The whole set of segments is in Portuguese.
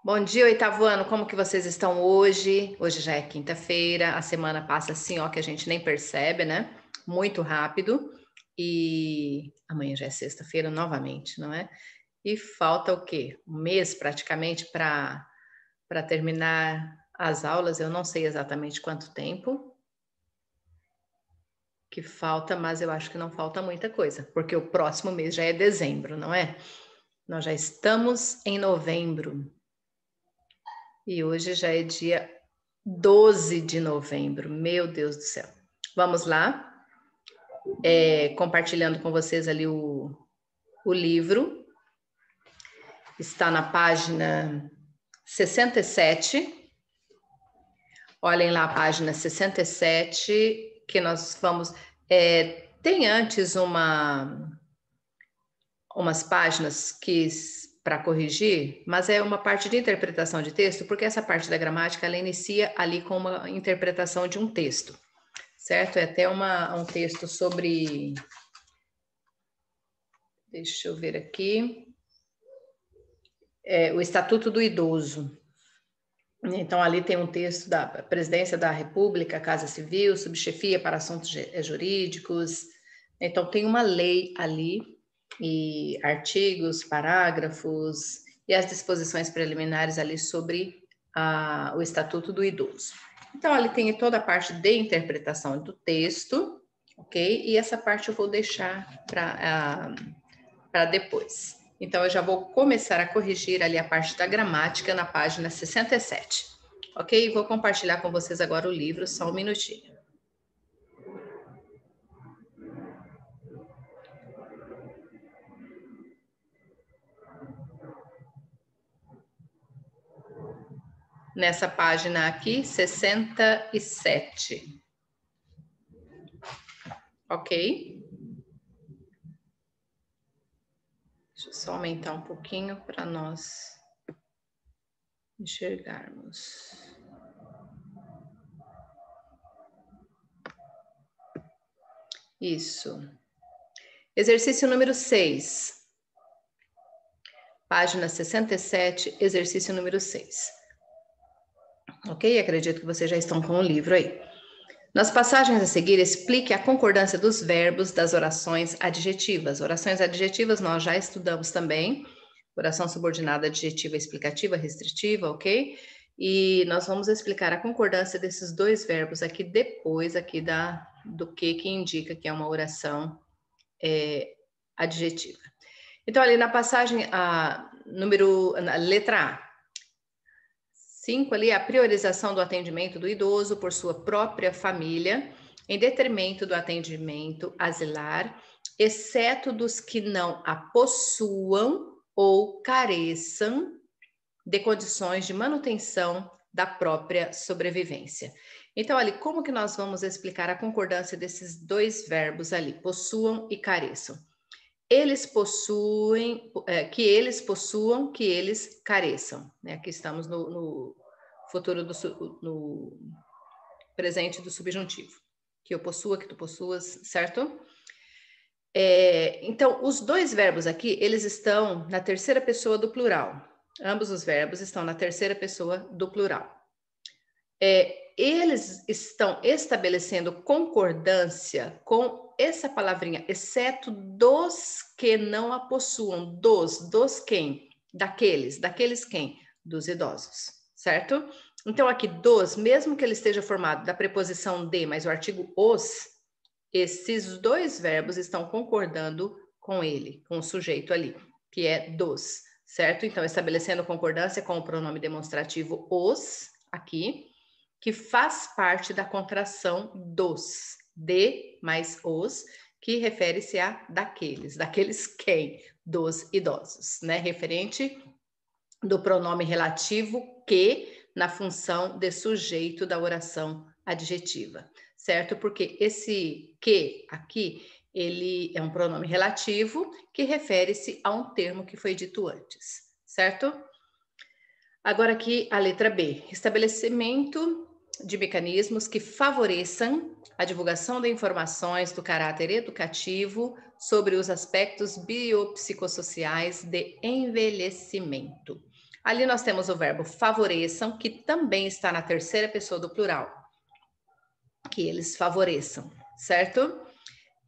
Bom dia, oitavo ano, como que vocês estão hoje? Hoje já é quinta-feira, a semana passa assim, ó, que a gente nem percebe, né? Muito rápido. E amanhã já é sexta-feira novamente, não é? E falta o quê? Um mês praticamente para terminar as aulas. Eu não sei exatamente quanto tempo que falta, mas eu acho que não falta muita coisa, porque o próximo mês já é dezembro, não é? Nós já estamos em novembro. E hoje já é dia 12 de novembro, meu Deus do céu. Vamos lá, compartilhando com vocês ali o livro. Está na página 67. Olhem lá a página 67, que nós vamos... tem antes umas páginas que para corrigir, mas é uma parte de interpretação de texto, porque essa parte da gramática ela inicia ali com uma interpretação de um texto, certo? É até um texto sobre... Deixa eu ver aqui. O Estatuto do Idoso. Então, ali tem um texto da Presidência da República, Casa Civil, Subchefia para Assuntos Jurídicos. Então, tem uma lei ali, e artigos, parágrafos, e as disposições preliminares ali sobre o Estatuto do Idoso. Então, ali tem toda a parte de interpretação do texto, ok? E essa parte eu vou deixar para depois. Então, eu já vou começar a corrigir ali a parte da gramática na página 67. Ok? Vou compartilhar com vocês agora o livro, só um minutinho. Nessa página aqui, 67. Ok? Deixa eu só aumentar um pouquinho para nós enxergarmos. Isso. Exercício número 6. Página 67, exercício número 6. Ok? Acredito que vocês já estão com o livro aí. Nas passagens a seguir, explique a concordância dos verbos das orações adjetivas. Orações adjetivas nós já estudamos também. Oração subordinada adjetiva explicativa, restritiva, ok? E nós vamos explicar a concordância desses dois verbos aqui depois aqui do que indica que é uma oração adjetiva. Então, ali na passagem na letra A, 5 ali, a priorização do atendimento do idoso por sua própria família, em detrimento do atendimento asilar, exceto dos que não a possuam ou careçam de condições de manutenção da própria sobrevivência. Então, ali, como que nós vamos explicar a concordância desses dois verbos ali, possuam e careçam? Eles possuem, que eles possuam, que eles careçam. Né? Aqui estamos no futuro no presente do subjuntivo. Que eu possua, que tu possuas, certo? Então, os dois verbos aqui, eles estão na terceira pessoa do plural. Ambos os verbos estão na terceira pessoa do plural. Eles estão estabelecendo concordância com essa palavrinha, exceto dos que não a possuam. Dos quem? Daqueles quem? Dos idosos, certo? Então, aqui, dos, mesmo que ele esteja formado da preposição de, mas o artigo os, esses dois verbos estão concordando com ele, com o sujeito ali, que é dos, certo? Então, estabelecendo concordância com o pronome demonstrativo os, aqui, que faz parte da contração dos, de mais os, que refere-se a daqueles quem? Dos idosos, né? Referente do pronome relativo que na função de sujeito da oração adjetiva, certo? Porque esse que aqui, ele é um pronome relativo que refere-se a um termo que foi dito antes, certo? Agora aqui a letra B, estabelecimento de mecanismos que favoreçam a divulgação de informações do caráter educativo sobre os aspectos biopsicossociais de envelhecimento. Ali nós temos o verbo favoreçam, que também está na terceira pessoa do plural. Que eles favoreçam, certo?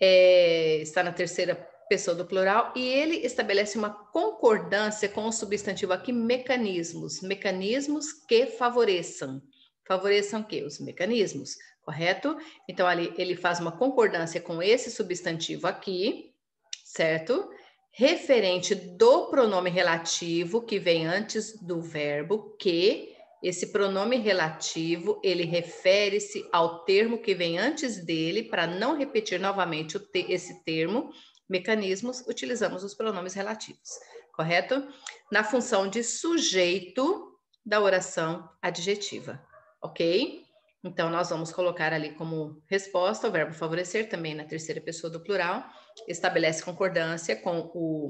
Está na terceira pessoa do plural e ele estabelece uma concordância com o substantivo aqui, mecanismos. Mecanismos que favoreçam. Favoreçam o quê? Os mecanismos, correto? Então, ali ele faz uma concordância com esse substantivo aqui, certo? Referente do pronome relativo que vem antes do verbo que. Esse pronome relativo, ele refere-se ao termo que vem antes dele, para não repetir novamente esse termo, mecanismos, utilizamos os pronomes relativos, correto? Na função de sujeito da oração adjetiva, ok? Então, nós vamos colocar ali como resposta o verbo favorecer, também na terceira pessoa do plural, estabelece concordância com o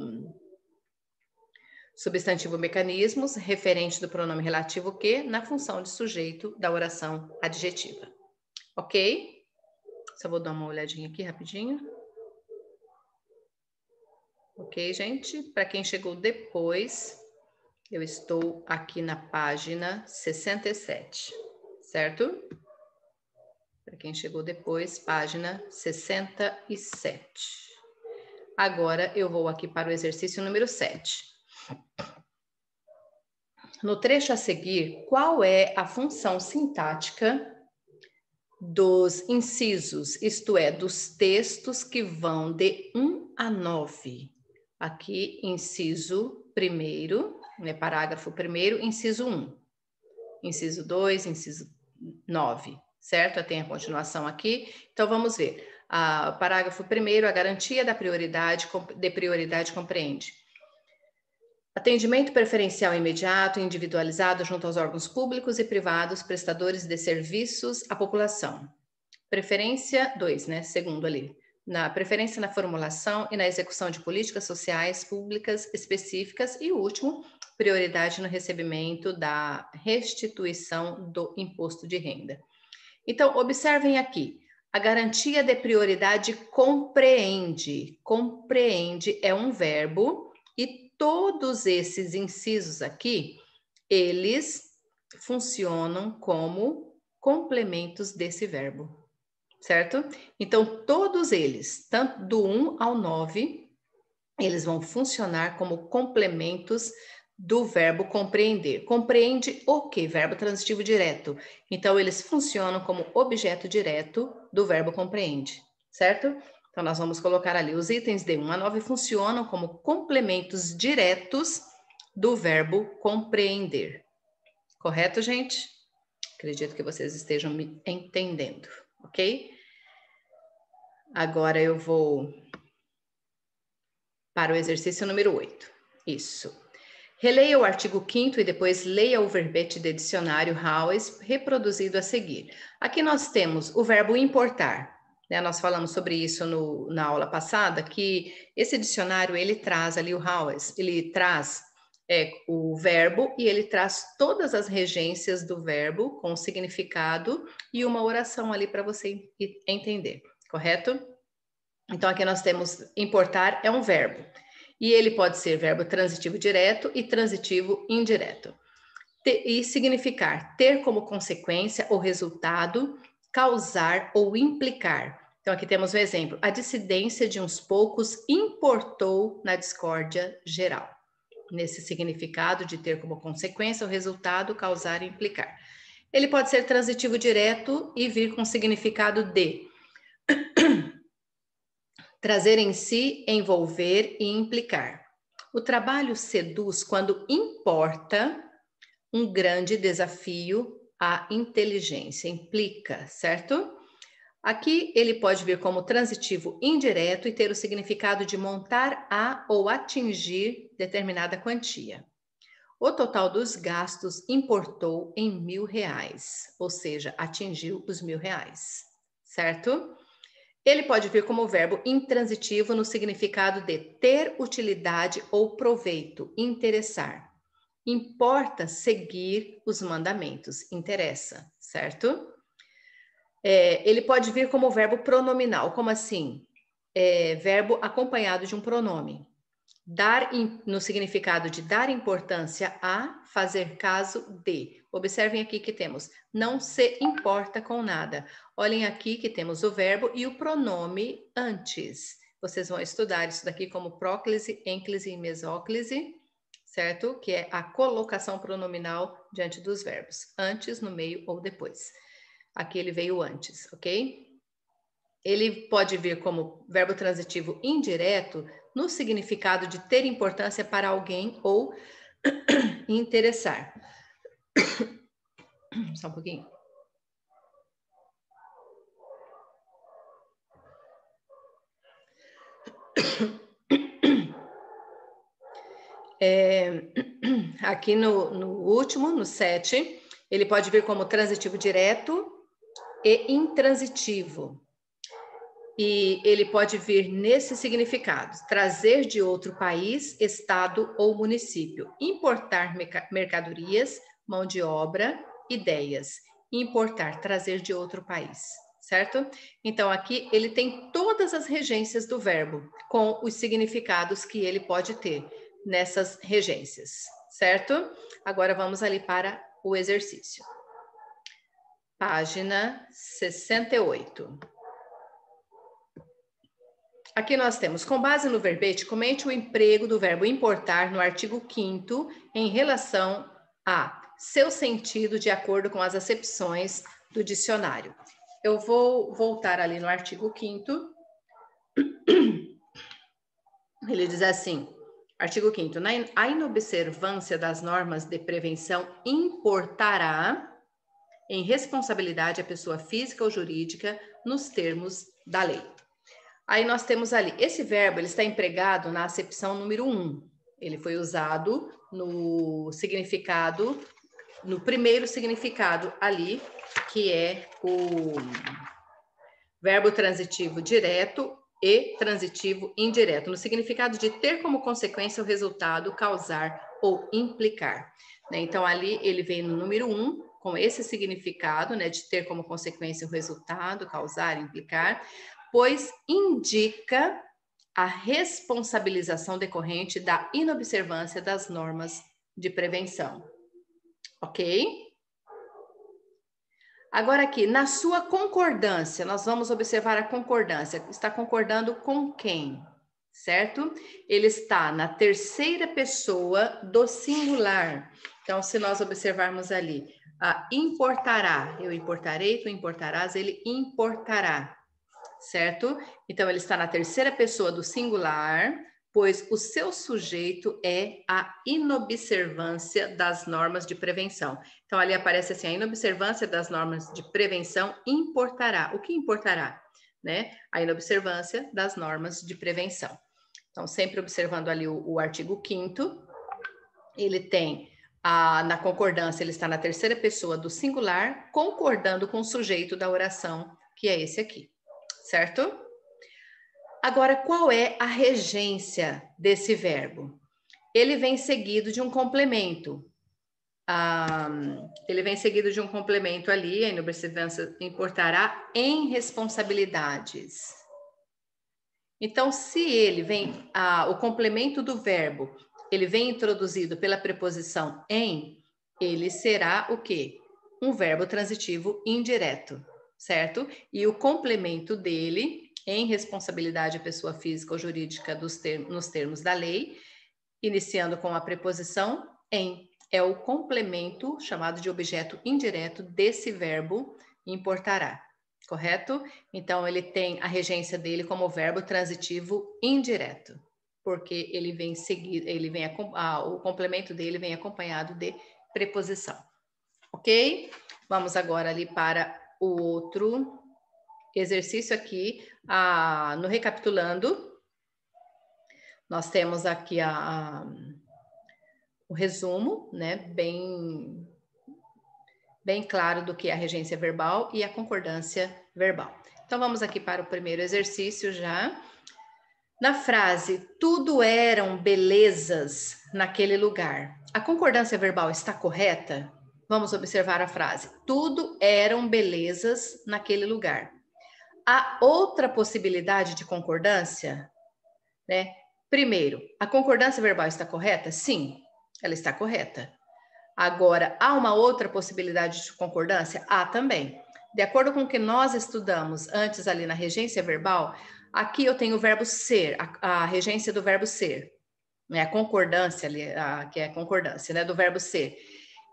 substantivo mecanismos, referente do pronome relativo que, na função de sujeito da oração adjetiva. Ok? Só vou dar uma olhadinha aqui rapidinho. Ok, gente? Para quem chegou depois, eu estou aqui na página 67, certo? Para quem chegou depois, página 67. Agora eu vou aqui para o exercício número 7. No trecho a seguir, qual é a função sintática dos incisos, isto é, dos textos que vão de 1 a 9? Aqui, inciso 1º, né, parágrafo 1º, inciso 1. Inciso 2, inciso 9, certo? Tem a continuação aqui. Então, vamos ver. Parágrafo 1º, a garantia da prioridade compreende atendimento preferencial imediato e individualizado junto aos órgãos públicos e privados prestadores de serviços à população. Preferência 2, né? Segundo ali. Na preferência na formulação e na execução de políticas sociais públicas específicas. E o último, prioridade no recebimento da restituição do imposto de renda. Então, observem aqui. A garantia de prioridade compreende. Compreende é um verbo e todos esses incisos aqui, eles funcionam como complementos desse verbo, certo? Então, todos eles, tanto do 1 ao 9, eles vão funcionar como complementos do verbo compreender. Compreende o quê? Verbo transitivo direto. Então, eles funcionam como objeto direto do verbo compreende, certo? Então, nós vamos colocar ali, os itens de 1 a 9 funcionam como complementos diretos do verbo compreender. Correto, gente? Acredito que vocês estejam me entendendo, ok? Agora eu vou para o exercício número 8. Isso. Releia o artigo 5º e depois leia o verbete de dicionário Howes, reproduzido a seguir. Aqui nós temos o verbo importar. Nós falamos sobre isso na aula passada, que esse dicionário, ele traz ali o Howes, ele traz o verbo e ele traz todas as regências do verbo com significado e uma oração ali para você entender, correto? Então, aqui nós temos importar é um verbo e ele pode ser verbo transitivo direto e transitivo indireto. E significar ter como consequência ou resultado, causar ou implicar. Então, aqui temos um exemplo. A dissidência de uns poucos importou na discórdia geral. Nesse significado de ter como consequência o resultado, causar e implicar. Ele pode ser transitivo direto e vir com significado de trazer em si, envolver e implicar. O trabalho seduz quando importa um grande desafio à inteligência, implica, certo? Aqui ele pode vir como transitivo indireto e ter o significado de montar a ou atingir determinada quantia. O total dos gastos importou em R$1.000, ou seja, atingiu os R$1.000, certo? Ele pode vir como verbo intransitivo no significado de ter utilidade ou proveito, interessar. Importa seguir os mandamentos, interessa, certo? Ele pode vir como verbo pronominal. Como assim? Verbo acompanhado de um pronome. No significado de dar importância a, fazer caso de. Observem aqui que temos não se importa com nada. Olhem aqui que temos o verbo e o pronome antes. Vocês vão estudar isso daqui como próclise, ênclise e mesóclise, certo? Que é a colocação pronominal diante dos verbos. Antes, no meio ou depois. Aqui ele veio antes, ok? Ele pode vir como verbo transitivo indireto no significado de ter importância para alguém ou interessar. Só um pouquinho. Aqui no último, no 7, ele pode vir como transitivo direto e intransitivo. E ele pode vir nesse significado: trazer de outro país, estado ou município, importar mercadorias, mão de obra, ideias. Importar, trazer de outro país, certo? Então, aqui ele tem todas as regências do verbo, com os significados que ele pode ter nessas regências, certo? Agora vamos ali para o exercício. Página 68. Aqui nós temos, com base no verbete, comente o emprego do verbo importar no artigo 5º em relação a seu sentido de acordo com as acepções do dicionário. Eu vou voltar ali no artigo 5º. Ele diz assim, artigo 5º, a inobservância das normas de prevenção importará em responsabilidade a pessoa física ou jurídica nos termos da lei. Aí nós temos ali, esse verbo ele está empregado na acepção número 1. Ele foi usado no significado, no primeiro significado ali, que é o verbo transitivo direto e transitivo indireto, no significado de ter como consequência o resultado, causar ou implicar. Então ali ele vem no número 1, com esse significado, de ter como consequência o resultado, causar, implicar, pois indica a responsabilização decorrente da inobservância das normas de prevenção. Ok? Agora aqui, na sua concordância, nós vamos observar a concordância. Está concordando com quem? Certo? Ele está na terceira pessoa do singular. Então, se nós observarmos ali, importará, eu importarei, tu importarás, ele importará. Certo? Então, ele está na terceira pessoa do singular, pois o seu sujeito é a inobservância das normas de prevenção. Então, ali aparece assim, a inobservância das normas de prevenção importará. O que importará? A inobservância das normas de prevenção. Então, sempre observando ali o artigo 5º, ele tem, na concordância, ele está na terceira pessoa do singular, concordando com o sujeito da oração, que é esse aqui. Certo? Agora, qual é a regência desse verbo? Ele vem seguido de um complemento. Ele vem seguido de um complemento ali, a inobservância importará em responsabilidades. Então, se ele vem, o complemento do verbo, ele vem introduzido pela preposição em, ele será o quê? Um verbo transitivo indireto. Certo? E o complemento dele, em responsabilidade a pessoa física ou jurídica nos termos da lei, iniciando com a preposição em, é o complemento chamado de objeto indireto desse verbo importará, correto? Então, ele tem a regência dele como verbo transitivo indireto, porque ele vem seguir, o complemento dele vem acompanhado de preposição, ok? Vamos agora ali para o outro exercício aqui, no recapitulando, nós temos aqui o resumo, bem claro do que é a regência verbal e a concordância verbal. Então, vamos aqui para o primeiro exercício já. Na frase, tudo eram belezas naquele lugar, a concordância verbal está correta? Vamos observar a frase. Tudo eram belezas naquele lugar. Há outra possibilidade de concordância, né? Primeiro, a concordância verbal está correta? Sim, ela está correta. Agora, há uma outra possibilidade de concordância? Há também. De acordo com o que nós estudamos antes ali na regência verbal, aqui eu tenho o verbo ser, a regência do verbo ser, né? A concordância ali, que é a concordância, né? Do verbo ser.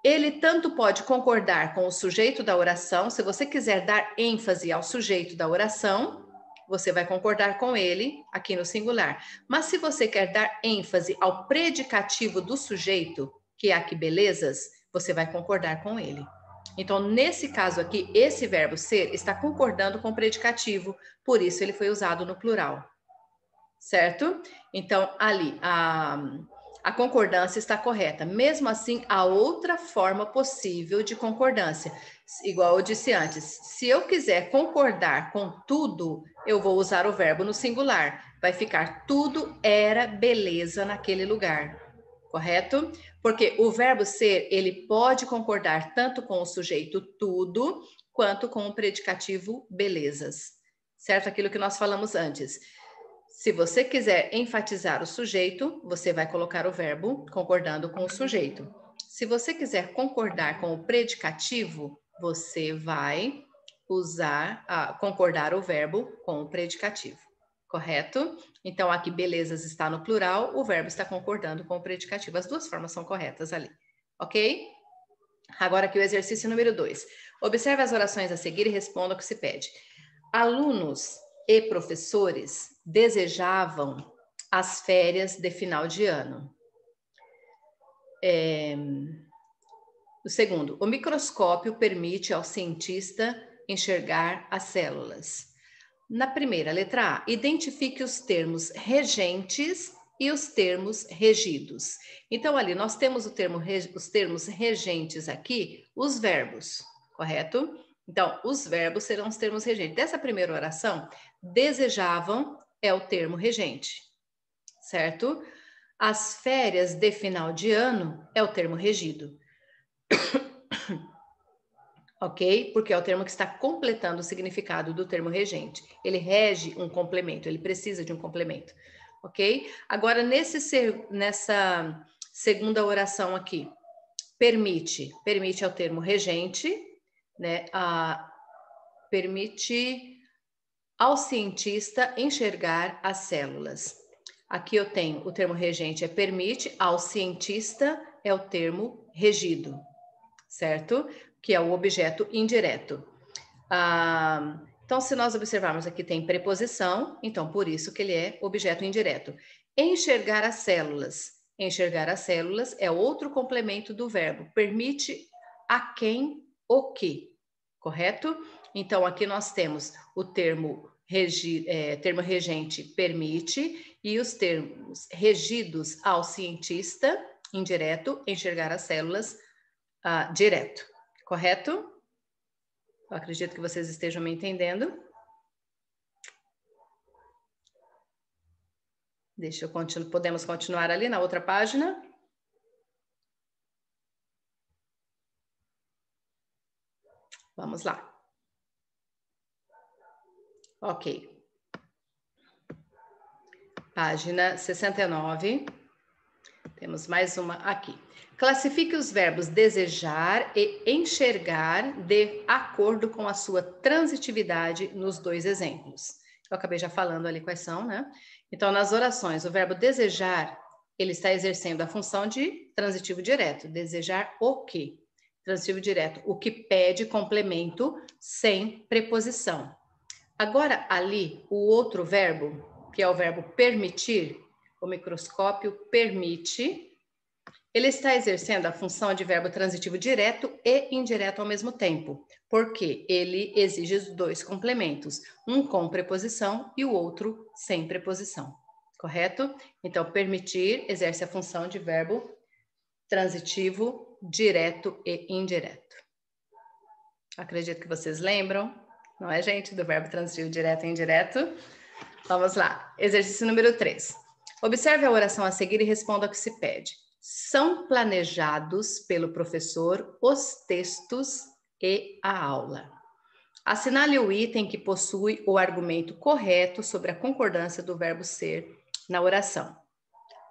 Ele tanto pode concordar com o sujeito da oração, se você quiser dar ênfase ao sujeito da oração, você vai concordar com ele aqui no singular. Mas se você quer dar ênfase ao predicativo do sujeito, que é aqui belezas, você vai concordar com ele. Então, nesse caso aqui, esse verbo ser está concordando com o predicativo, por isso ele foi usado no plural. Certo? Então, ali, a concordância está correta. Mesmo assim, há outra forma possível de concordância. Igual eu disse antes, se eu quiser concordar com tudo, eu vou usar o verbo no singular. Vai ficar tudo era beleza naquele lugar. Correto? Porque o verbo ser, ele pode concordar tanto com o sujeito tudo, quanto com o predicativo belezas. Certo? Aquilo que nós falamos antes. Se você quiser enfatizar o sujeito, você vai colocar o verbo concordando com o sujeito. Se você quiser concordar com o predicativo, você vai concordar o verbo com o predicativo. Correto? Então, aqui belezas está no plural, o verbo está concordando com o predicativo. As duas formas são corretas ali. Ok? Agora aqui o exercício número 2. Observe as orações a seguir e responda o que se pede. Alunos e professores desejavam as férias de final de ano. O segundo, o microscópio permite ao cientista enxergar as células. Na primeira, letra A, identifique os termos regentes e os termos regidos. Então, ali nós temos os termos regentes aqui, os verbos, correto? Então, os verbos serão os termos regentes. Dessa primeira oração, desejavam é o termo regente, certo? As férias de final de ano é o termo regido. Ok? Porque é o termo que está completando o significado do termo regente. Ele rege um complemento, ele precisa de um complemento. Ok? Agora, nessa segunda oração aqui, permite é o termo regente, né? Permite ao cientista enxergar as células. Aqui eu tenho o termo regente é permite, ao cientista é o termo regido, certo? Que é o objeto indireto. Então, se nós observarmos aqui, tem preposição, então por isso que ele é objeto indireto. Enxergar as células. Enxergar as células é outro complemento do verbo. Permite a quem o que, correto? Então, aqui nós temos o termo regente permite e os termos regidos ao cientista, indireto, enxergar as células, direto, correto? Eu acredito que vocês estejam me entendendo. Podemos continuar ali na outra página. Vamos lá. Ok. Página 69. Temos mais uma aqui. Classifique os verbos desejar e enxergar de acordo com a sua transitividade nos dois exemplos. Eu acabei já falando ali quais são, né? Então, nas orações, o verbo desejar, ele está exercendo a função de transitivo direto. Desejar o quê? Transitivo direto, o que pede complemento sem preposição. Agora, ali, o outro verbo, que é o verbo permitir, o microscópio permite, ele está exercendo a função de verbo transitivo direto e indireto ao mesmo tempo, porque ele exige os dois complementos, um com preposição e o outro sem preposição, correto? Então, permitir exerce a função de verbo transitivo direto e indireto. Acredito que vocês lembram, não é, gente, do verbo transitivo direto e indireto? Vamos lá, exercício número 3. Observe a oração a seguir e responda o que se pede. São planejados pelo professor os textos e a aula. Assinale o item que possui o argumento correto sobre a concordância do verbo ser na oração.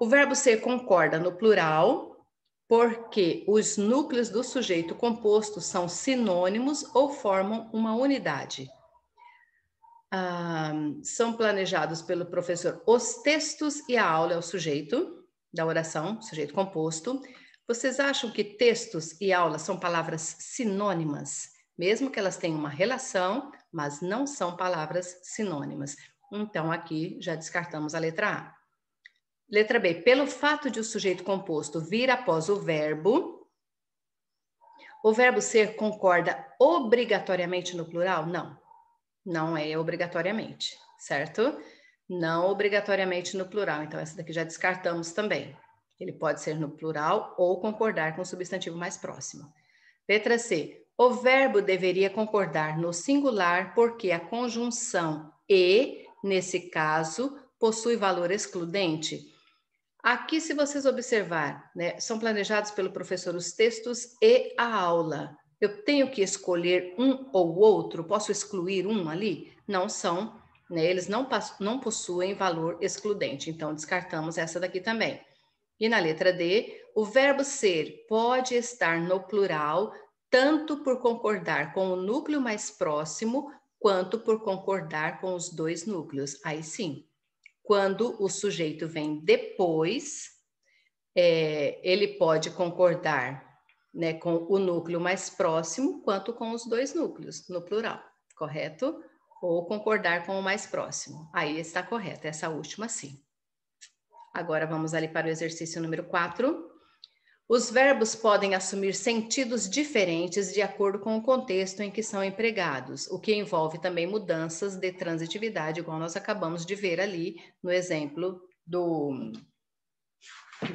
O verbo ser concorda no plural porque os núcleos do sujeito composto são sinônimos ou formam uma unidade. São planejados pelo professor os textos e a aula é o sujeito da oração, sujeito composto. Vocês acham que textos e aula são palavras sinônimas? Mesmo que elas tenham uma relação, mas não são palavras sinônimas. Então, aqui já descartamos a letra A. Letra B, pelo fato de o sujeito composto vir após o verbo ser concorda obrigatoriamente no plural? Não, não é obrigatoriamente, certo? Não obrigatoriamente no plural, então essa daqui já descartamos também. Ele pode ser no plural ou concordar com o substantivo mais próximo. Letra C, o verbo deveria concordar no singular porque a conjunção e, nesse caso, possui valor excludente. Aqui, se vocês observar, né, são planejados pelo professor os textos e a aula. Eu tenho que escolher um ou outro? Posso excluir um ali? Não são, né, eles não possuem valor excludente, então descartamos essa daqui também. E na letra D, o verbo ser pode estar no plural, tanto por concordar com o núcleo mais próximo, quanto por concordar com os dois núcleos. Aí sim. Quando o sujeito vem depois, ele pode concordar, né, com o núcleo mais próximo, quanto com os dois núcleos, no plural, correto? Ou concordar com o mais próximo. Aí está correto, essa última sim. Agora vamos ali para o exercício número 4. Os verbos podem assumir sentidos diferentes de acordo com o contexto em que são empregados, o que envolve também mudanças de transitividade, igual nós acabamos de ver ali no exemplo do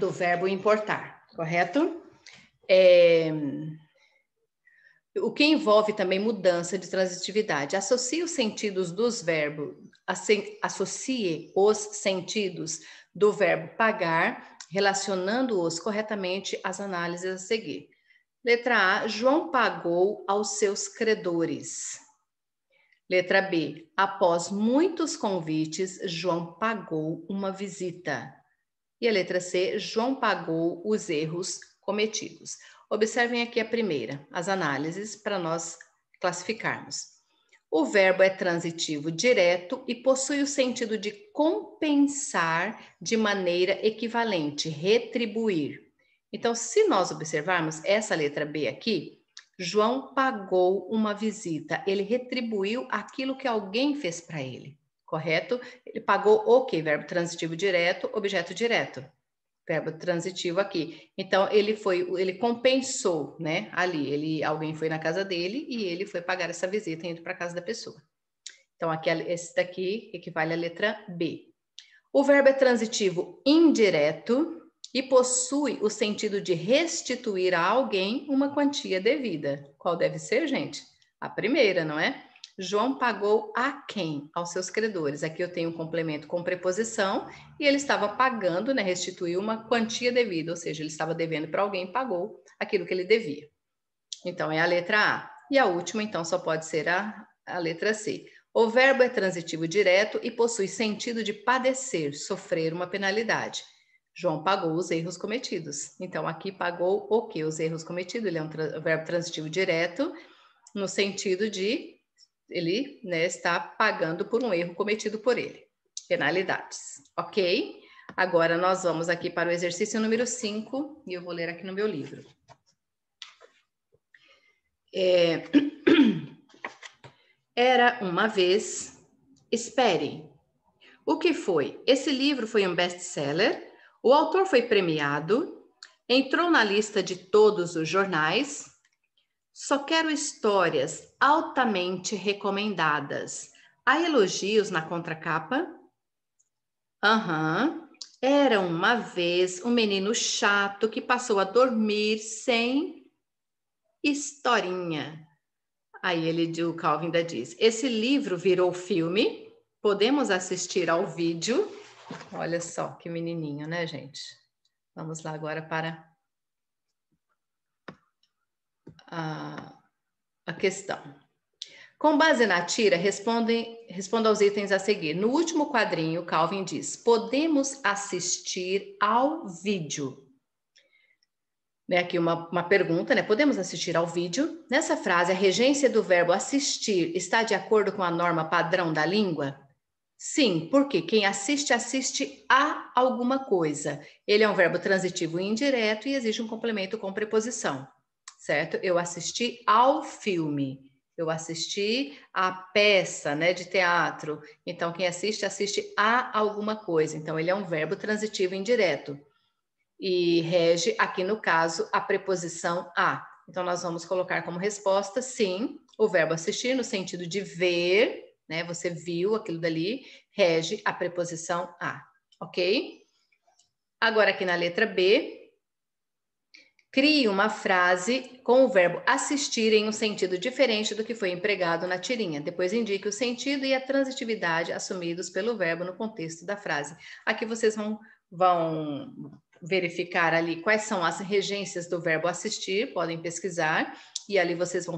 verbo importar, correto? O que envolve também mudança de transitividade. Associe os sentidos dos verbos, associe os sentidos do verbo pagar, relacionando-os corretamente às análises a seguir. Letra A, João pagou aos seus credores. Letra B, após muitos convites, João pagou uma visita. E a letra C, João pagou os erros cometidos. Observem aqui a primeira, as análises para nós classificarmos. O verbo é transitivo direto e possui o sentido de compensar de maneira equivalente, retribuir. Então, se nós observarmos essa letra B aqui, João pagou uma visita, ele retribuiu aquilo que alguém fez para ele, correto? Ele pagou o quê? Verbo transitivo direto, objeto direto. Verbo transitivo aqui. Então, ele compensou, né? Ali, alguém foi na casa dele e ele foi pagar essa visita indo para a casa da pessoa. Então, aqui, esse daqui equivale à letra B. O verbo é transitivo indireto e possui o sentido de restituir a alguém uma quantia devida. Qual deve ser, gente? A primeira, não é? João pagou a quem? Aos seus credores. Aqui eu tenho um complemento com preposição e ele estava pagando, né? Restituiu uma quantia devida, ou seja, ele estava devendo para alguém, pagou aquilo que ele devia. Então, é a letra A. E a última, então, só pode ser a letra C. O verbo é transitivo direto e possui sentido de padecer, sofrer uma penalidade. João pagou os erros cometidos. Então, aqui pagou o quê? Os erros cometidos. Ele é um verbo transitivo direto, no sentido de ele, né, está pagando por um erro cometido por ele. Penalidades, ok? Agora nós vamos aqui para o exercício número 5 e eu vou ler aqui no meu livro. Era uma vez, espere. O que foi? Esse livro foi um best-seller, o autor foi premiado, entrou na lista de todos os jornais. Só quero histórias altamente recomendadas. Há elogios na contracapa? Era uma vez um menino chato que passou a dormir sem historinha. Aí o Calvin ainda diz, esse livro virou filme, podemos assistir ao vídeo. Olha só que menininho, né, gente? Vamos lá agora para a questão. Com base na tira, responda aos itens a seguir. No último quadrinho, Calvin diz: podemos assistir ao vídeo. Né, aqui uma pergunta, né? Podemos assistir ao vídeo? Nessa frase, a regência do verbo assistir está de acordo com a norma padrão da língua? Sim, porque quem assiste, assiste a alguma coisa. Ele é um verbo transitivo e indireto e exige um complemento com preposição, certo? Eu assisti ao filme. Eu assisti à peça, né, de teatro. Então, quem assiste, assiste a alguma coisa. Então, ele é um verbo transitivo indireto. E rege, aqui no caso, a preposição a. Então, nós vamos colocar como resposta, sim, o verbo assistir, no sentido de ver, né? Você viu aquilo dali, rege a preposição a, ok? Agora, aqui na letra B, crie uma frase com o verbo assistir em um sentido diferente do que foi empregado na tirinha. Depois indique o sentido e a transitividade assumidos pelo verbo no contexto da frase. Aqui vocês vão verificar ali quais são as regências do verbo assistir, podem pesquisar, e ali vocês vão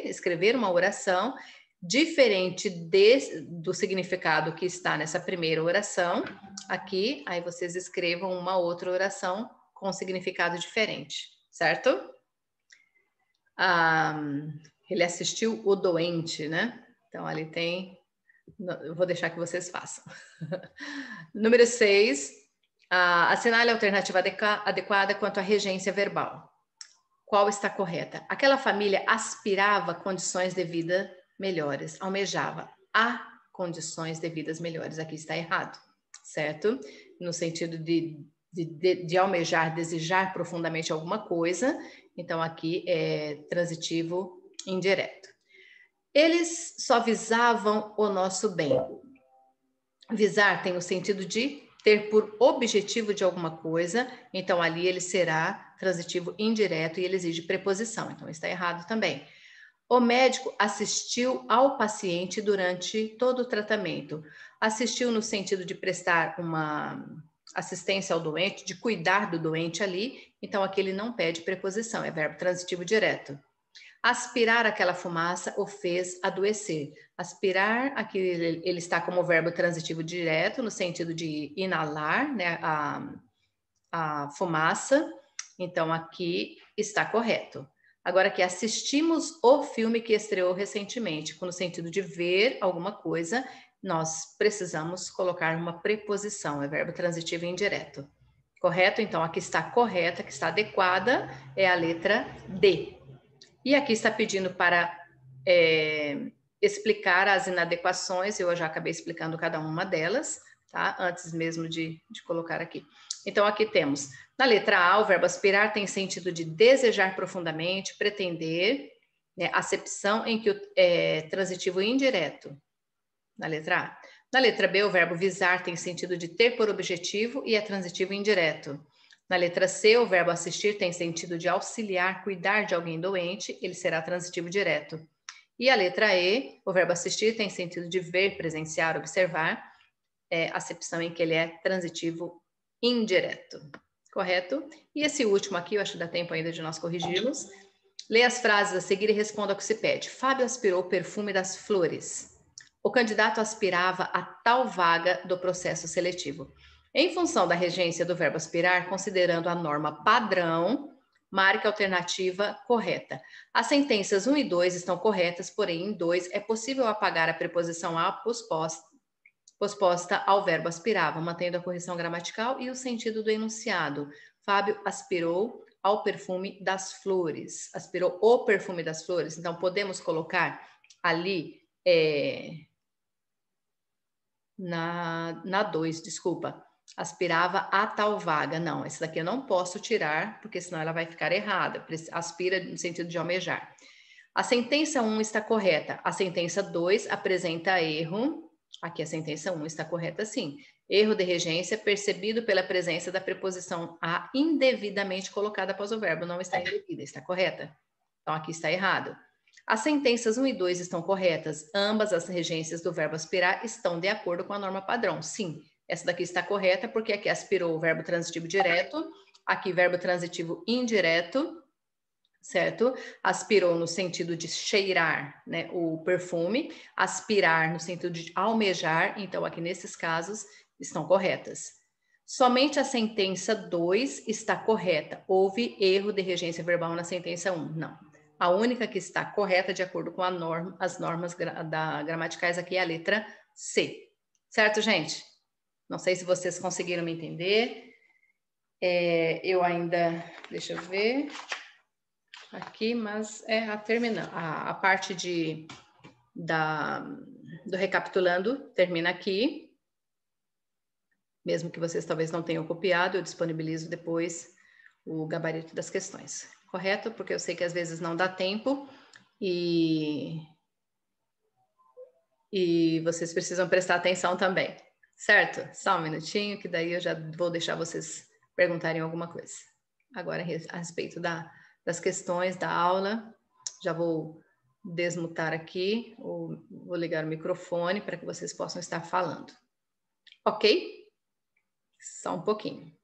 escrever uma oração diferente do significado que está nessa primeira oração. Aqui, aí vocês escrevam uma outra oração com significado diferente, certo? Ele assistiu O Doente, né? Então, ali tem... Eu vou deixar que vocês façam. Número 6. Assinale a alternativa adequada quanto à regência verbal. Qual está correta? Aquela família aspirava condições de vida melhores, almejava a condições de vidas melhores. Aqui está errado, certo? No sentido de almejar, desejar profundamente alguma coisa. Então, aqui é transitivo indireto. Eles só visavam o nosso bem. Visar tem o sentido de ter por objetivo de alguma coisa, então ali ele será transitivo indireto e ele exige preposição, então está errado também. O médico assistiu ao paciente durante todo o tratamento. Assistiu no sentido de prestar uma assistência ao doente, de cuidar do doente ali, então aqui ele não pede preposição, é verbo transitivo direto. Aspirar aquela fumaça o fez adoecer. Aspirar, aqui ele está como verbo transitivo direto, no sentido de inalar, né, a fumaça. Então, aqui está correto. Agora, aqui assistimos o filme que estreou recentemente, no sentido de ver alguma coisa, nós precisamos colocar uma preposição, é verbo transitivo indireto. Correto? Então, aqui está correta, que está adequada, é a letra D. E aqui está pedindo para explicar as inadequações, eu já acabei explicando cada uma delas, tá? Antes mesmo de colocar aqui. Então, aqui temos, na letra A, o verbo aspirar tem sentido de desejar profundamente, pretender, né? Acepção em que o transitivo indireto, na letra A. Na letra B, o verbo visar tem sentido de ter por objetivo e é transitivo indireto. Na letra C, o verbo assistir tem sentido de auxiliar, cuidar de alguém doente, ele será transitivo direto. E a letra E, o verbo assistir tem sentido de ver, presenciar, observar, acepção em que ele é transitivo indireto. Correto? E esse último aqui, eu acho que dá tempo ainda de nós corrigirmos. Lê as frases a seguir e responda ao que se pede. Fábio aspirou o perfume das flores. O candidato aspirava a tal vaga do processo seletivo. Em função da regência do verbo aspirar, considerando a norma padrão, marque a alternativa correta. As sentenças 1 e 2 estão corretas, porém em 2 é possível apagar a preposição a posposta ao verbo aspirava, mantendo a correção gramatical e o sentido do enunciado. Fábio aspirou ao perfume das flores. Aspirou o perfume das flores. Então, podemos colocar ali na 2, desculpa. Aspirava a tal vaga. Não, essa daqui eu não posso tirar, porque senão ela vai ficar errada. Aspira no sentido de almejar. A sentença 1 está correta. A sentença 2 apresenta erro. Aqui a sentença 1 está correta, sim. Erro de regência percebido pela presença da preposição a indevidamente colocada após o verbo. Não está indevida, está correta. Então, aqui está errado. As sentenças 1 e 2 estão corretas. Ambas as regências do verbo aspirar estão de acordo com a norma padrão. Sim, Essa daqui está correta porque aqui aspirou o verbo transitivo direto, aqui verbo transitivo indireto, certo? Aspirou no sentido de cheirar, né, o perfume, aspirar no sentido de almejar, então aqui nesses casos estão corretas. Somente a sentença 2 está correta. Houve erro de regência verbal na sentença 1. Não. A única que está correta, de acordo com as normas gramaticais, aqui é a letra C. Certo, gente? Não sei se vocês conseguiram me entender. Eu ainda... Deixa eu ver... Aqui, mas a parte do recapitulando termina aqui. Mesmo que vocês talvez não tenham copiado, eu disponibilizo depois o gabarito das questões. Correto? Porque eu sei que às vezes não dá tempo e vocês precisam prestar atenção também. Certo? Só um minutinho, que daí eu já vou deixar vocês perguntarem alguma coisa. Agora, a respeito das questões da aula, já vou desmutar aqui, ou vou ligar o microfone para que vocês possam estar falando. Ok? Só um pouquinho.